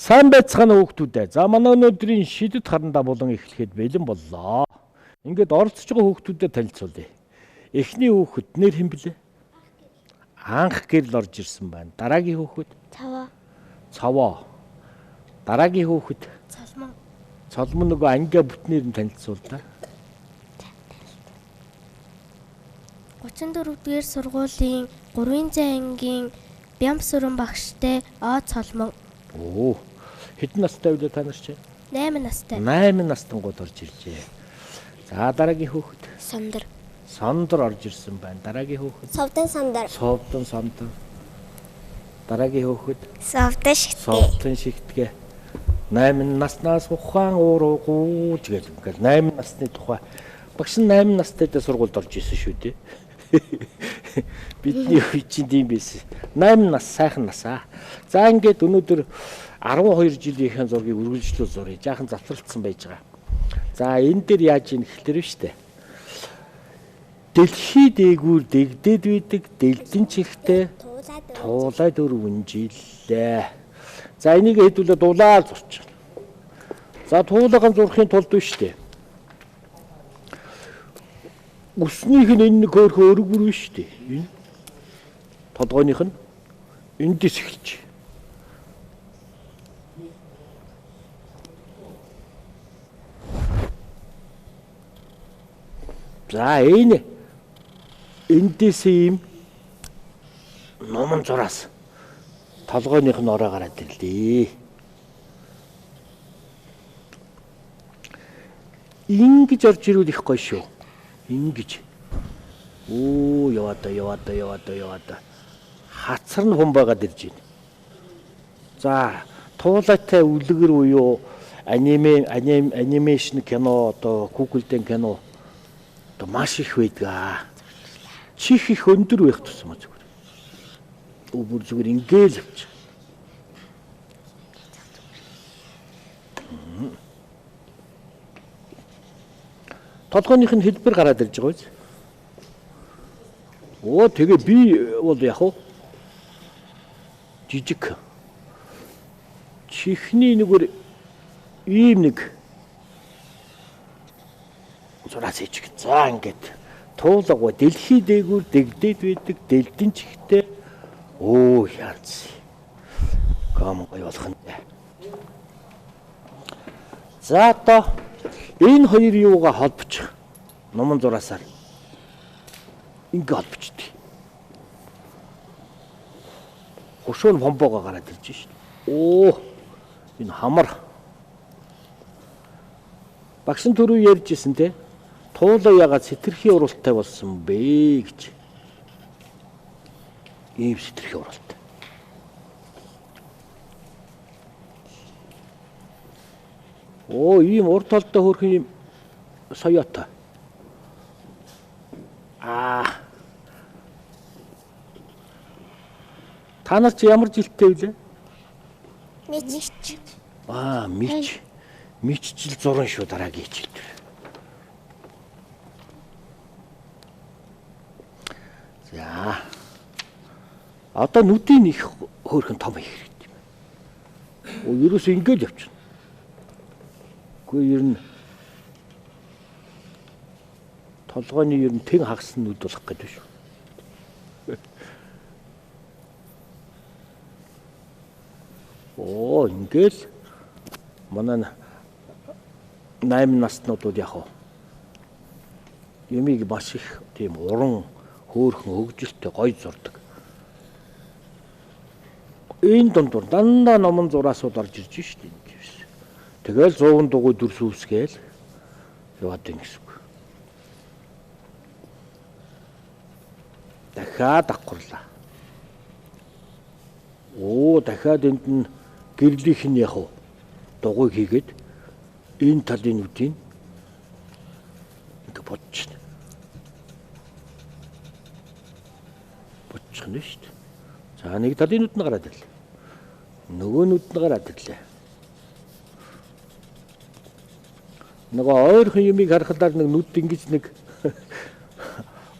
Сайн байцгаана хүүхдүүдээ. За манай өнөөдрийн шидэт харандаа болон эхлэхэд бэлэн боллоо. Ингээд оролцож байгаа хүүхдүүдэд танилцуулъя. Эхний хүүхэд нэр хэн блэ? Анх гэрэл орж ирсэн байна. Дараагийн хүүхэд? Цаваа. Дараагийн хүүхэд? Цолмон нөгөө ангиа бүтнээр нь танилцуул да. 34-р сургуулийн 3-р ангийн Бямсүрэн багштай Цолмон. Оо. Хэдэн настай вэ та нар чинь? 8 настай. 8 настангууд орж иржээ. За дараагийн хүүхэд? Сандар орж ирсэн байна. Дараагийн хүүхэд? Совдон Сандар. Дараагийн хүүхэд? Совдон Шигтгэ. 8 наснаас ухаан ууруугууж гэл ингээл 8 насны тухай. Багш нь 8 настайдаа сургуульд орж исэн шүү дээ. Бидний үе чинь тийм байсан. 8 нас сайхан насаа. За ингээд өнөөдөр 12 жилийнхэн зургийг үргэлжлүүл зуръя. Жаахан завсралтсан байж байгаа. За энэ дээр яаж ийн гэхлээр нь штэ. Дэлхий дээгүүр дэгдээд үйдэг дэлдэн чихтэй туулай дөрвөн жилээ. За энийг хэдүүлээ дулаал зурчих. За туулаган зурхын тулд биш штэ. Үснийх нь энэ нэг хөөрхөн өргөр биш штэ. Энэ толгойных нь эндээс эхэлж. За энэ эндээс ийм номон зураас толгойных нь ороо гараад ирлээ. Ингэж орж ирвэл их гоё шүү. Ингэж. Оо яваада. Хацар нь хүн байгаад ирж байна. За туулайтай үлгэр буюу анимашн кино одоо Google-д кино одоо маш их байдаг. Чих их өндөр байх тусам зүгээр. Бүр зүгээр ингээл явчих. Толгойных нь хэлбэр гараад ирж байгаа биз? Оо тэгээ би бол яг уу жижиг. Чихний нэгэр ийм нэг зураас ичиг. За ингээд туулга дэлхий дээгүүр дэгдээд байдаг дэлдэн чихтэй. Оо яац. Гам гоё болох нь. За одоо энэ хоёр юугаа холбочих. Номон зураасаар ингээ холбочтой. Хөшөөн бомбоогоо гараад ирж шít. Оо энэ хамар. Багш нь түрүү ярьжсэн те. Туулаа ягаад сэтэрхий уралтай болсон бэ гэж. Ийм сэтэрхий уралтай. Оо ийм урд талдаа хөрх юм соёотой. Та нар чи ямар жилтэй вэ? Мич. Мич жил 6 шүү дараагийн жил. За. Одоо нүдийн их хөөрхөн том их хэрэгтэй юм. Оо ерөөсөө ингээл явчихна. Гэхдээ ер нь толгойн ер нь тэн хагас нүд болох гэдэг шүү. Оо ингээл манай 8 наснуудад яг юмыг маш их тийм уран хөөрхөн хөгжилтэй гоё зурдаг. Энэ дундуур дандаа номон зураасууд орж ирж шүү дээ. Тэгэл 100 дугуй дүрс үүсгээл яваад ин гэсэн үг. Дахиад давхарлаа. Оо дахиад энд нь гэрлийнх нь яг дугуй хийгээд энэ талын нүдийг ингээ бодчихно. Бодчихно шүү дээ. За нэг талын нүд нь гараад ирлээ. Нөгөө нүд нь гараад ирлээ. Нөгөө ойрхон юмыг харахаар нэг нүд ингэж нэг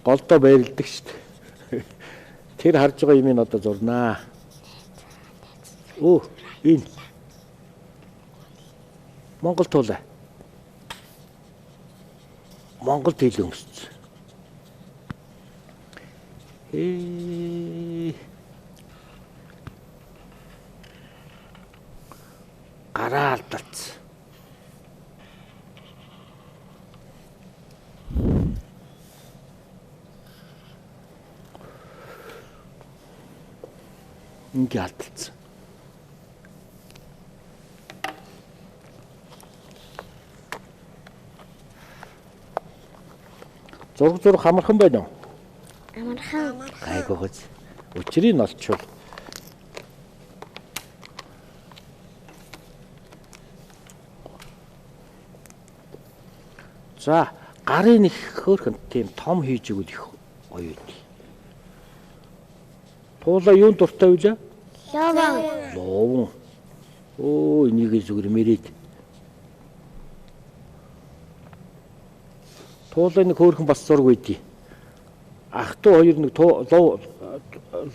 голдоо байрладаг шүү дээ. Тэр харж байгаа юмыг одоо зурнаа. Оо энэ Монгол туулаа. Монголд хэл өмссөн. Гараа алдалцсан. Ингээ алдалцсан. Зураг хамархан байна уу? Амархан. Айгуу хөз. Өчрийг нь олчвол. За, гарын их хөөрхөн тийм том хийж игэл их гоё үү. Туулаа юунд дуртай вэ? Ловон. Оо, энийг зүгээр мэрээд. Туулаа нэг хөөрхөн бас зураг үйдий. Ах トゥ хоёр нэг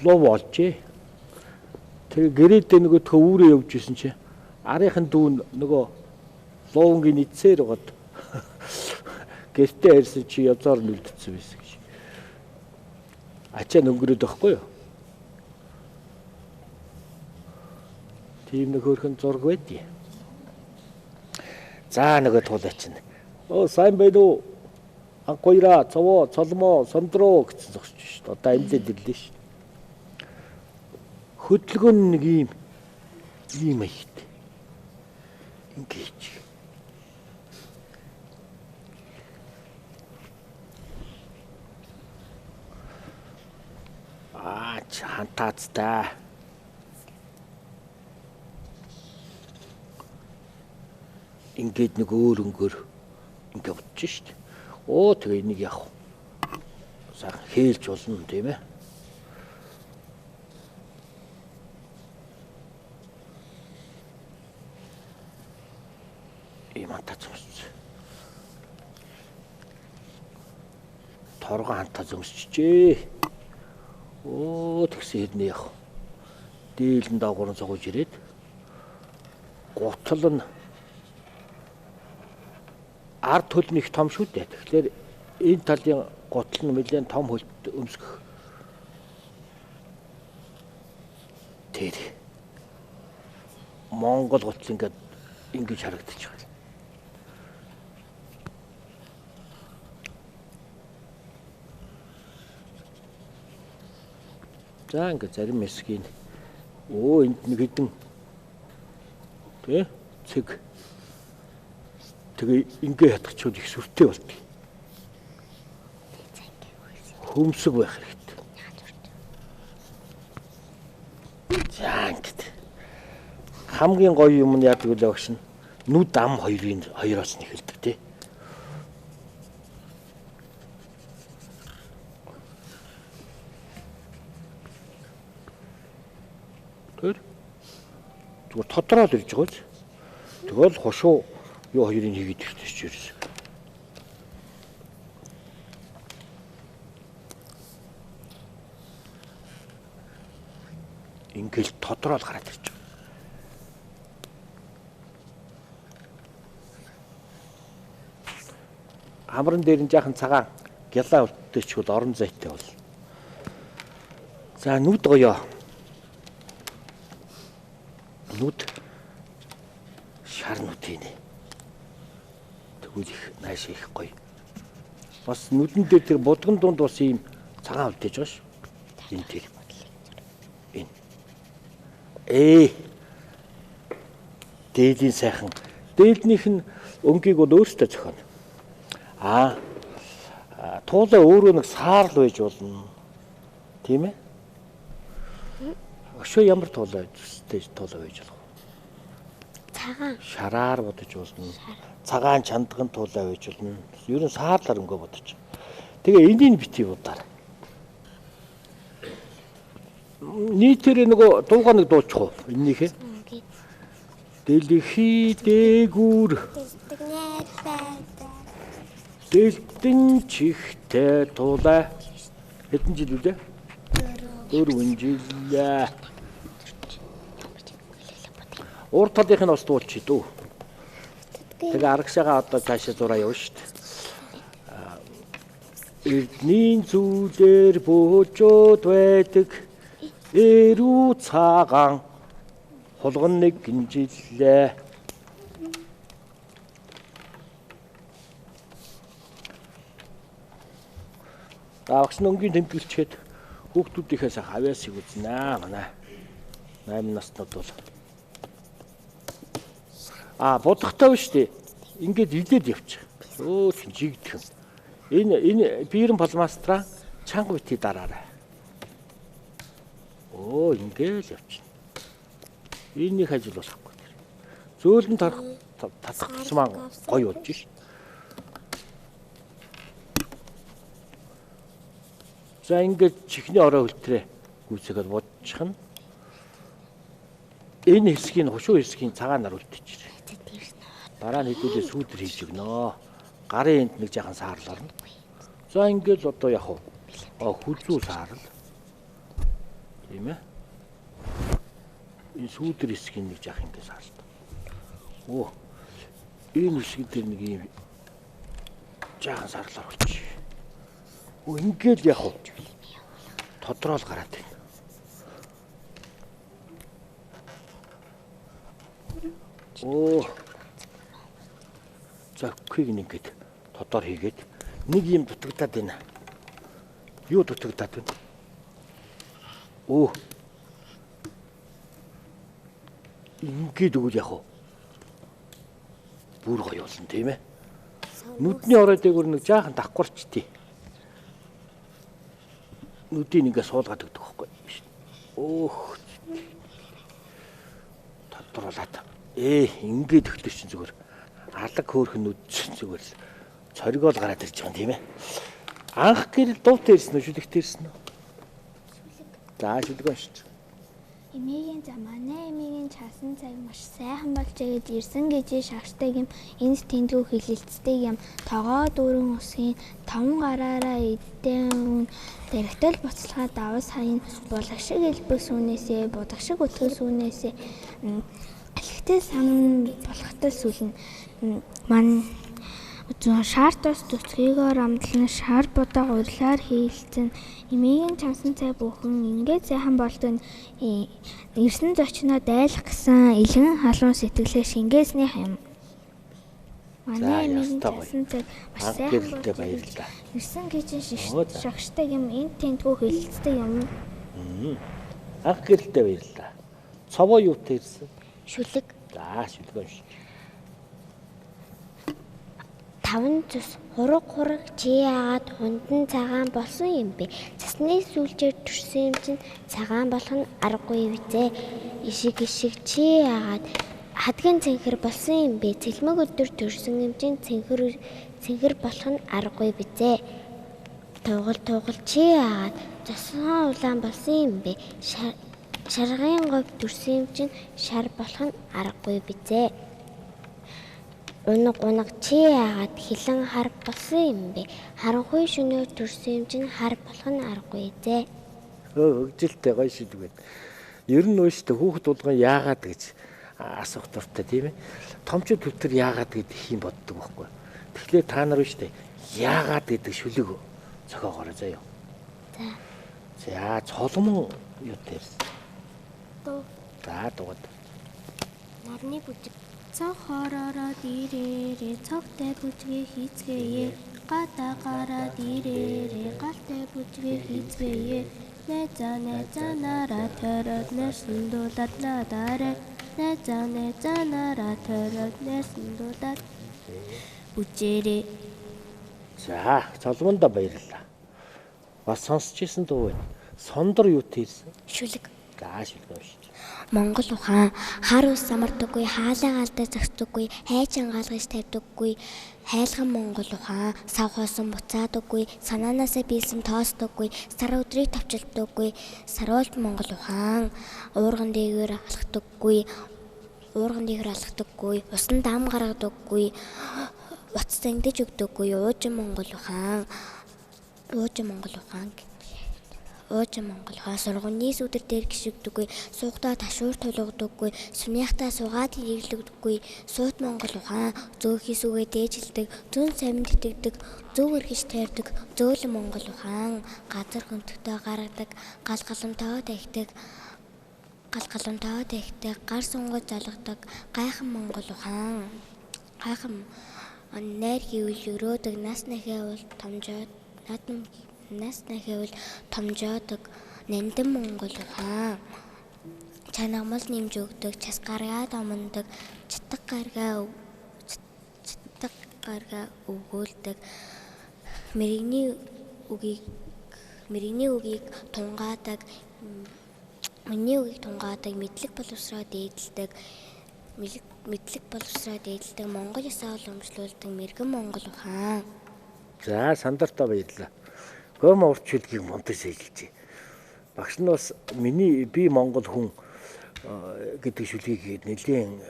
лов олжээ. Тэгээ гэрээдээ нөгөө төвөрөө явж исэн чи арийнхын дүүн нөгөө ловонгийн нийцээр гоод гэртээ ирсэн чи язаар нүлдсэн байсан гэж. Ачаа өнгөрөөд байхгүй юу? Тийм нэг хөөрхөн зураг байдیں۔ За нөгөө туулаа чинь. Оо сайн байна уу? Анхойра, цавоо, цолмоо, сондроо гэсэн зогсож шүү дээ. Одоо амлаад ирлээ шүү. Хөдөлгөөн нэг ийм аягт. Ингэж. Хантаацтай. Ингээд нэг өөр өнгөөр ингээд бодчих шүү дээ. Оо тэгээ энийг яах вэ? Сайхан хээлж болно тийм ээ. Ийм хантаац өмсч. Торгон хантаац өмсчихжээ. Оо тэгсэн хэрнээ яах вэ? Дийлэн даагуурн цогож ирээд гутал нь ард хөл нь их том шүү дээ. Тэгэхээр энэ талын гутал нь нэлээд том хөлт өмсгөх. Тэр Монгол гутал ингээд ингэж харагдаж байна. За ингээд зарим хэсгийг энд нэг хэдэн цэг тэгээ ингээ хатгачвал их сүртэй болдог. Хөмсөг байх хэрэгтэй. За ингээд хамгийн гоё юм нь яадаг вэ багш нь? Нүд ам хоёроос нь эхэлдэг тий. Зүгээр тодроод ирж байгаа ч. Тэгэл хошуу юу хоёрыг хийгээд ирчихэж ирсэн. Ингээл тодроод гараад ирж байгаа. Хамран дээр нь жаахан цагаан гялаа үлдээчихвэл орон зайтай бол. За нүд гоёо. Нүд шар нүд хийнэ. Тэгвэл их нааш их гоё. Бас нүдэн дээр тэр будган дунд бас ийм цагаан үлдээж байгаа ш. Энэ тэр. Энэ. Дээлийн сайхан. Дээлнийх нь өнгийг бол өөртөө зохионо. Туулаа өөрөө нэг саарл байж болно. Тийм ээ? Өшөө ямар туулаа байж болох вэ? Цагаан. Шараар бодож болно. Цагаан чандган туулаа байж болно. Ер нь саарлаар өнгө бодож. Тэгээ энийг битгий будаар. Нийтээр нөгөө дуугаа нэг дуучих уу? Энийхээ. Дэлхий дээгүүр. Дэлтэн чихтэй туулаа. Хэдэн жил үлээ? 4 жил. Урд талынх нь бас дуулчих дөө. Тэгээ арагшаага одоо цаашаа зураа явна шүү дээ. Эрдний зүйлэр бөөжөөд байдаг эрүү цагаан хулган нэг гинжилээ. Багш нөнгийн тэмдэглэчээд хүүхдүүдийнхээс хавьяасыг үзнэ манай 8 наснууд бол бодохтой биш үү? Ингээд идээд явчих. Өө тийм жигдэх юм. Энэ биерэн полмастра чанга бити дараарай. Оо ингээд явчих. Энийх ажил болохгүй. Зөөлөн татахсман гоё болж ш. За ингээд чихний орой хөлтрээ гүйцэхэд бодчих нь. Энэ хэсгийн хушуу хэсгийн цагаанаар үлдчихэж. Дараа нь хэдүүлээ сүүдэр хийж өгнө. Гарын энд нэг жаахан саарл орно. За ингээд одоо яг хүзүү саарл. Тийм ээ. Энэ сүүдэр хэсгийн нэг жаахан ингээд саарл. Оо. Энэ хэсэг дээр нэг юм жаахан сарлаар болчих. Оо ингээд яг тодорхойл гараад байна. Оо. За хийг ингээд тодор хийгээд нэг юм дутагдаад байна. Юу дутагдаад байна? Оо. Ингээд үгүй яг бүр гоё болсон тийм ээ. Нүдний орой дээгүүр нэг жаахан давхарчтий. Нүдийг ингээд суулгаад өгдөг байхгүй. Өөх. Тодруулаад. Ингээд өгдөг чинь зүгээр. Алаг хөөрхөн нүд чинь зүгээр л цоргиол гараад ирж байгаа юм тийм ээ. Анх гэрэл дуут ирсэн үү, шүлэгт ирсэн үү? За шүлэг шүү. Эмигийн замаа эмигийн часан цаг маш сайхан болж игээд ирсэн гэж шавхтайг юм энд тэндгүү хилэлцдэг юм тогоо дүүрэн усгийн том гараараа эдэн дэрэгтэл буцалгаа давас хайн булаг шиг элбэс үнээсээ будаг шиг өтгөс үнээсээ алхтай сан болохтой сүлэн ман зүүн шаартаас төцгийгээр амдлан шар будаа урьлаар хийлцэн эмигийн чансан цай бүхэн ингээд сайхан болдгоо ирсэн зочноо дайлах гэсэн илгэн халуун сэтгэлээ шингээсний юм. Манай эмигийн чансан цай маш сайхан болдгоо ирсэн гэж шагштай юм энэ тэндгүү хэлэлцдэг юм. Анх гэрэлтэй баярлаа. Цовоо юутай ирсэн? Шүлэг. За шүлэг шүү. 5 цус хураг чи яагаад хундан цагаан болсон юм бэ? Цасны сүүлчээр төрсөн юм чинь цагаан болох нь аргагүй бизээ. Ишиг чи яагаад хадгийн цэнхэр болсон юм бэ? Цэлмэг өдөр төрсөн юм чинь цэнхэр болох нь аргагүй бизээ. Тугал чи яагаад цасан улаан болсон юм бэ? Шаргын говь төрсөн юм чинь шар болох нь аргагүй бизээ. Унаг чи яагаад хилэн хар болсон юм бэ? Харанхуй шөнөө төрсөн юм чинь хар болох нь аргагүй зэ. Хөгжилтэй гоё шийдвэр байна. Ер нь өөртөө хүүхэд болгон яагаад гэж асуух дуртай тийм ээ. Томчууд төвтөр яагаад гэдэг юм боддог байхгүй. Тэгэхээр та нар өөртөө яагаад гэдэг шүлэг зохиогоорой заяа. За цолмон юу тэрс. За дугад. Нарны бүжиг. Цохороо дирээрээ цогтой бүжгээ хийцгээе. Гата гараа дирээрээ галтай бүжгээ хийцгээе. Нэзанараа төрөд нэсэндүүлээд надаарэ. Нэзанараа төрөд нэсэндүүлээд бүжээрээ. За цолмондоо баярлалаа. Бас сонсч ирсэн дуу байна. Сондор юутай ирсэн? Шүлэг. За шүлэг шүү. Монгол ухаан хар ус самардаггүй, хаалаа галдаа зогсдоггүй, хайж ангаалгаж тавьдаггүй, хайлган монгол ухаан сав хоосон буцаадаггүй, санаанаасаа биелсэн тоосдоггүй, сар өдрийг тавчилдаггүй, саруулт монгол ухаан уурган дээгүүр алхдаггүй, усан дам гаргадаггүй, утас зангидж өгдөггүй, уужин монгол ухаан Ууж Монгол ухаан сургууны сүдэр дээр гიშгдэггүй, суугтаа ташуур тулгадаггүй, сүмяхтаа суугаад хэрэглэгдэггүй, суут Монгол ухаан зөөхий сүгээ дээжилдэг, зүүн саминд итгэдэг, зөв эргэж тайрдаг, зөөлөн Монгол ухаан газар хөнтөгтэй гаргадаг, галгаламтаа тавьдаг, гар сунгаж залгадаг, гайхан Монгол ухаан. Гайхан найр хийвэл өрөөдөг, нас нахиавал томжоодог, нандин Монгол ухаан. Чанагмал нэмж өгдөг, час гаргаад омондог, чатаг гаргаа өгөөлдөг, мэрэгний үгийг тунгаадаг, мэдлэг боловсроо дээдэлдэг, Монгол ёсоо уламжлуулдаг мэрэгэн Монгол ухаан. За сандартаа баярлалаа. Гомо урт хэлгийг мундаг сэжилжээ. Багш нь бас би Монгол хүн гэдэг шүлгийг нэлийн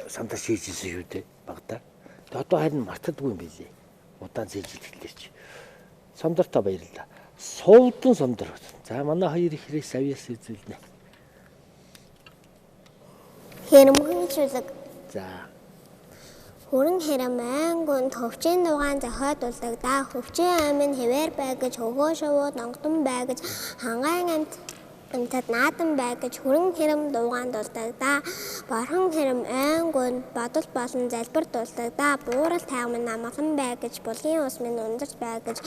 сандар шийдсэн шүү дээ багтаа. Тэгээ одоо харин мартадгүй юм билий. Удаан сэжилтгэлээч. Сандартаа баярлалаа. Сувдан сандар. За манай хоёр ихрээ савьяас үзүүлнэ. Хэрэмхэн шүлэг. За. Хүрэн хэрэм ангунд хөвчийн дугаан зохиодулдаг да. Хөвчийн амин хэвээр бай гэж хөгөө шувууд онгодон бай гэж хангаан амтад наадам бай гэж хүрэн хэрэм дугаан дулдаг да. Борхон хэрэм ангунд бодол болон залбир дулдаг да. Буурал тайгман намгалан бай гэж булгийн ус минь ундарч бай гэж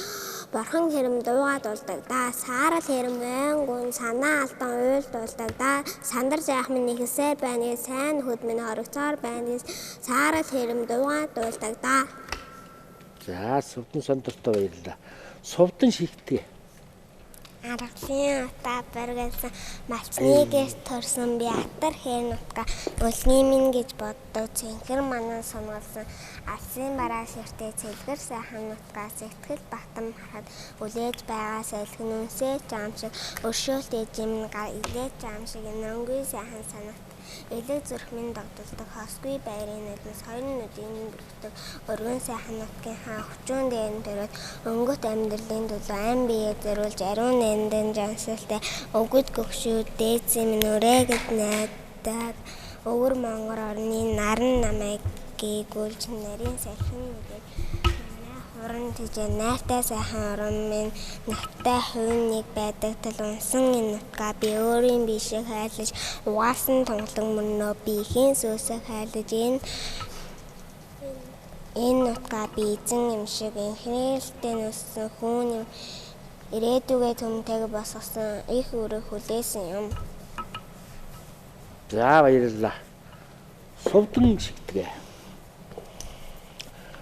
борхон хэрэм дуугаа дулдаг да. Саарал хэрэм ангунд санаа алтан уйл дулдаг да. Сандар жаахмын нэхсээр байна гэж сайн хөд минь орогцоор байна гэж саарал хэрэм дуугаа дулдаг да. За сувдан сандартай баярлалаа. Сувдан шигтээ. Аргасын утаа баргасан малчнигээс төрсөн би атар хэн утга өлний минь гэж боддог цэнхэр манан сонголсон алсын бараа ширтээ цэлгэр сайхан утгаа сэтгэл батам харахад үлээж байгаа сэлхэн үнсээ жамшиг өршөөлтэй жимнга илээж жамшиг нөнгөө сайхан санагт элэг зүрхмэн догдолдог хосгүй байрын нүднээс хоёр нүдийн бүрддэг өргөн сайхан нутгийн хаан хүчүүн дээр төрөөд өнгөт амьдралын төлөө ам бие зэрүүлж ариун нандин жансалтай өгөд гөгшүүд дээдсэн минь үрээгэд найдаг өвөр монгор орны наран намайг гээгүүлж нарийн сайхан нүдийг уран тижээ найртай сайхан уран минь нагтай хувийн нэг байдаг тал унсан энэ нутгаа би өөрийн бишээ хайлаж угаасан тунгалаг мөрнөө би ихийн сүсээ хайлаж энэ нутгаа би эзэн юм шиг инхнээлтэй нүссэн хүн юм ирээдүгээ төмтэйг босгосон их өрөө хүлээсэн юм. За баярлалаа. Сувдан шигтгээ.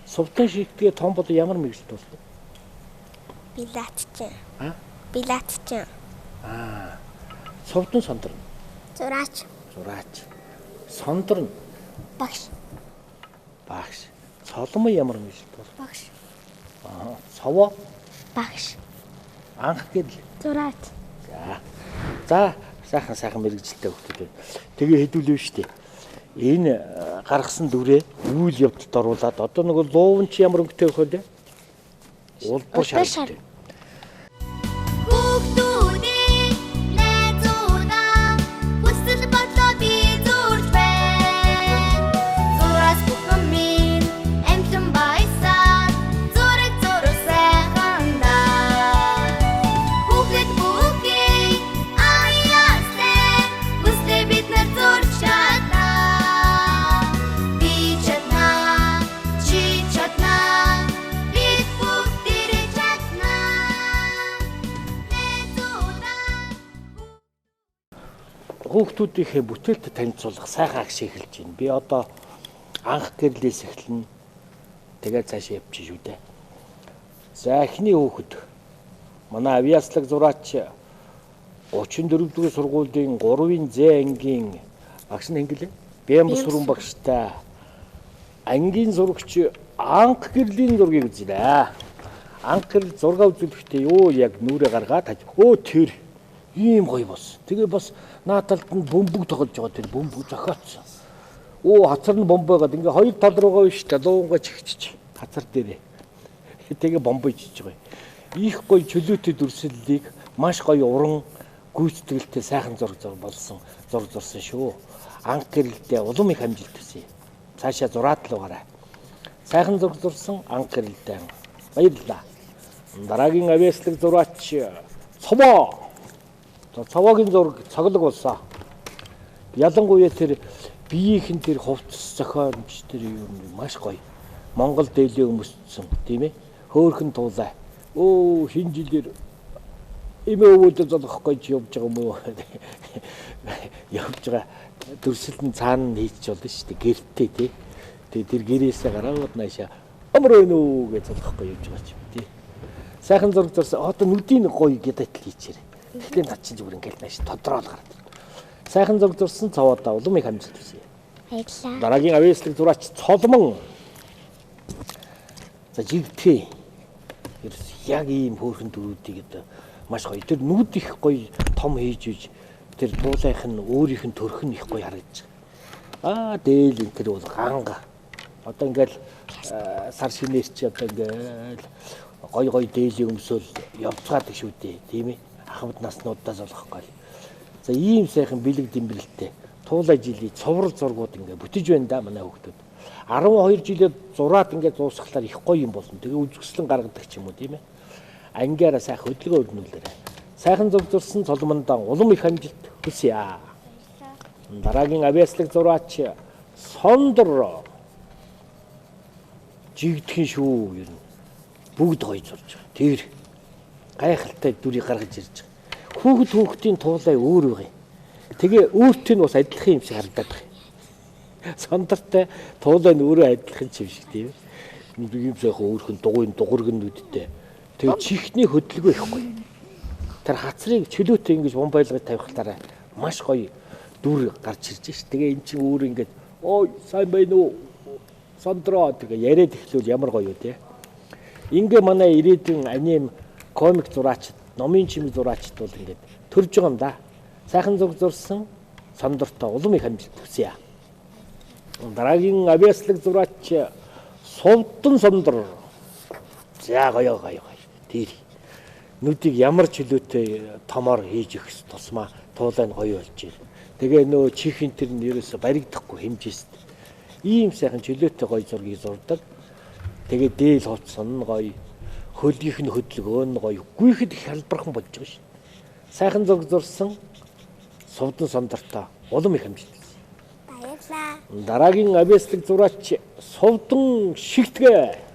Сувдан шигтгээ том бол ямар мэргэжилт бол? Билатчин. А? Билатчин. Сувдан сондар. Зураач. Сондар. Багш. Соломон ямар мэргэжилт бол? Багш. Совоо. Багш. Анх гэл. Зураач. За сайхан мэргэжилтэй хөлтөд байна. Тэгээ хэдүүлээ штэ. Энэ гаргасан дүрээ үйл явдалд оруулаад одоо нэг луувн чи ямар өнгөтэй байх вэ? Улбар шартай. Хүүхдүүдийнхээ бүтээлд танилцуулах сайхан агш эхэлж байна. Би одоо анх гэрлээс эхэлнэ. Тэгээд цаашаа явчих шүү дээ. За эхний хүүхэд манай авиаслаг зураач 34-р сургуулийн 3-ын З ангийн багш нь хингэлээ. Бямб сүрэн багштай ангийн зурагч анх гэрлийн зургийг үзлээ. Анх гэрэл зураг үзүүлэхдээ юу яг нүрээ гаргаад тэр ийм гоё бос. Тэгээ бас нааталд нь бөмбөг тоглож байгаа тэр бөмбөг зохиоцсон. Хацар нь бомб байгаад ингээ хоёр тал руугаа биш талуунгаа чигчиж хацар дээрээ. Тэгээ бомб ичиж байгаа. Их гоё чөлөөтэй дүрслэлийг маш гоё уран гүйцэтгэлтэй сайхан зураг болсон зураг зурсан шүү. Анх гэрэлдээ улам их амжилт төсөе. Цаашаа зураад л угаарай. Сайхан зураг зурсан анх гэрэлдээ. Баярлалаа. Дараагийн авьяаслаг зураач Цовоо. Цовоогийн зураг цоглог болсон. Ялангуяа тэр биеийнхэн тэр хувцас зохиомж тэр юм маш гоё. Монгол дээлээ өмссөн тийм ээ. Хөөхөн туулаа. Өө хин жилээр эмээ өвөдөө золгохгүй ч явж байгаа юм уу? Явж байгаа дүрсэлтэн цаана хийчих болно шүү дээ. Гэртээ тий. Тэгээ тэр гэрээсээ гараад наашаа амар өнө үү гэж золгохгүй явж байгаа ч юм тий. Сайхан зураг зурсан. Одоо нүдийн гоё гэдэл хийчихэрээ. Тэгтээ над чинь зүгээр ингээл нааш тодорхойл гараад. Сайхан зураг зурсан Цовоодаа улам их амжилт хүсье. Баярлалаа. Дараагийн авьяаслаг зураач Цолмон. За жигтэй. Яг ийм хөөрхөн дөрүүдийг одоо маш гоё. Тэр нүд их гоё том хийж үж тэр дуулайх нь өөрийнх нь төрх нь их гоё харагдаж байгаа. Дээл энэ тэр бол ганга. Одоо ингээл сар шинээр чи одоо ингээл гоё дээлийн өмсөөл явцгаадаг шүү дээ. Тийм ээ. Ахмад наснуудаас болохгүй. За ийм сайхан бэлэг дэмбэрэлтэй туулай жилийн цоврал зургууд ингээ бүтэж байна да манай хүүхдүүд. 12 жилээ зураад ингээ дуусгахлаар их гоё юм болно. Тэгээ үзэсгэлэн гаргадаг ч юм уу тийм ээ. Ангиараа сайхан хөдөлгөөн өрнүүлээрэй. Сайхан зураг зурсан Цолмондоо улам их амжилт хүсье. Дараагийн авьяаслаг зураач Сондор. Жигдхэн шүү ер нь. Бүгд гоё зурж байгаа. Тэр гайхалтай дүрийг гаргаж ирж байгаа. Хүүхдийн туулай өөр байгаа. Тэгээ өөртөө нь бас адилхан юм шиг харагдаад байгаа. Сондортой туулай нь өөрөө адилхан юм шиг тийм. Нэг юм сайхан өөрхөн дугуйнүүдтэй. Тэгээ чихний хөдөлгөөн ихгүй. Тэр хацрыг чөлөөтэй ингэж бомбайлгаж тавихлаараа маш гоё дүр гарч ирж ш. Тэгээ эн чинь өөр ингэж ой сайн байна уу? Сондороо тэгээ яриад эхлүүл ямар гоё юу те. Ингээ манай ирээдүйн аним комик зураачд, номын чимэг зураачд бол ингээд төрж байгаа юм да. Сайхан зураг зурсан Сондортой улам их амжилт хүсье. Дараагийн авьяаслаг зураач Сувдан Сондор. За гоё. Тэр нүдийг ямар чөлөөтэй томоор хийж их тусмаа туулай нь гоё болж байна. Тэгээ нөө чихэн тэр нь ерөөсө баригдахгүй хэмжээст. Ийм сайхан чөлөөтэй гоё зургийг зурдаг. Тэгээ дээл хувцсан нь гоё, хөлгийнх нь хөдөлгөөн нь гоё, гүйхэд их халбархан болж байгаа шүү. Сайхан зураг зурсан Сувдан Сондортой улам их амжилт. Баярлалаа. Дараагийн авьяаслаг зураач Сувдан Шигтгэ.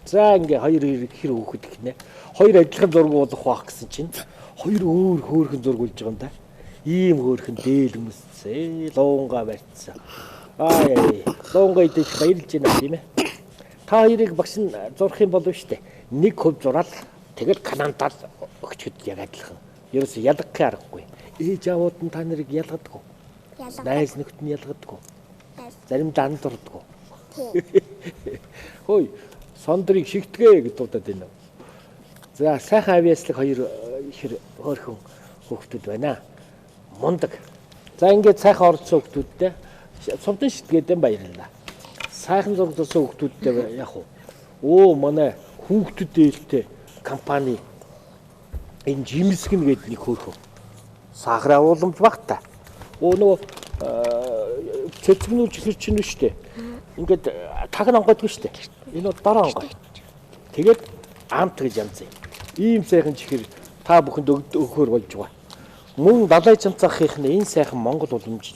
За ингээ хоёр хэр хөөхд гинэ. Хоёр адилхан зураг болох байх гэсэн чинь хоёр өөр хөөрхөн зураг болж байгаа юм да. Ийм хөөрхөн дээл өмсцээ, луунга барьцсан. Луунга идэж баярлж байна тийм ээ. Та хоёрыг багш нь зурх юм болов штэ. Нэг хөв зураад тэгэл канантаад өгчөд яг адилхан. Ерөөсө ялгахын аргагүй. Ээж аавууд нь та нарыг ялгадаггүй. Найз нөхд нь ялгадаггүй. Заримдаа андуурдаггүй. Хөөе, Сондорыг шигтгэ гэж дуудаад байна. За сайхан авьяаслаг хоёр ихэр хөөрхөн хүүхдүүд байна. Мундаг. За ингээд сайхан орцсон хүүхдүүдтэй Сувдан шигтгээд баярлалаа. Сайхан зураг зурсан хүүхдүүдтэй яг уу манай хүүхдүүд ээлтэй компани энэ жимсгэн гэдэг нэг хөөрхөн сахар агуулмж багтаа. Нөгөө цэцгнүүлж хэр чинь шүү дээ. Ингээд тагн онгойдгүй шүү дээ. Энэ дараа онгой. Тэгээд амт гэж янзын. Ийм сайхан чихэр та бүхэнд өгөхөр болж байгаа. Мөн далай чамцаахын энэ сайхан Монгол уламж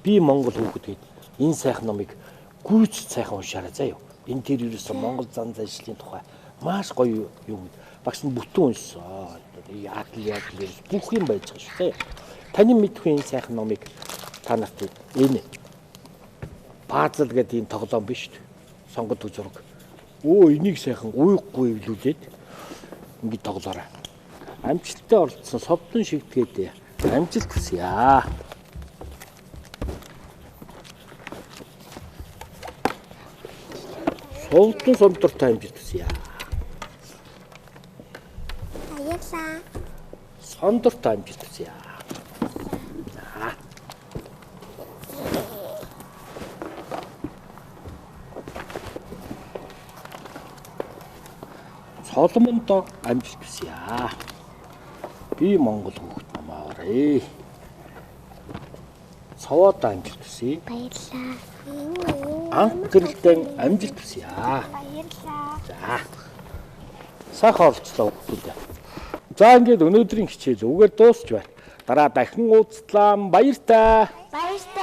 би Монгол хүүхэд гээд энэ сайхан номыг гүйц сайхан уншаарай заа юу. Энэ тэр ерөөсөн Монгол зан заншлын тухай маш гоё юм. Багш нь бүтэн уншсан. Яг бүх юм байж байгаа шүү дээ. Таны мэдгүй энэ сайхан номыг та нарт энэ пазл гэдэг энэ тоглоом биш үү? Сонгод зураг. Энийг сайхан гуйхгүй эвлүүлээд ингэж тоглоорой. Амжилттай оролцсон Сувдан Шигтгээд амжилт хүсье. Сувдан Сондортой амжилт хүсье. Баярлалаа. Сондортой амжилт хүсье. Цолмондоо амжилт хүсье. Би Монгол хүүхэд намаарэ. Цаваад амжилт хүсье. Баярлалаа. Анх гэрэлтэн амжилт хүсье. Баярлалаа. За. Сайхан оролцлоо хүүхдүүд. За ингээд өнөөдрийн хичээл үгээр дуусч байна. Дараа дахин уулзлаа. Баяртай. Баяртай.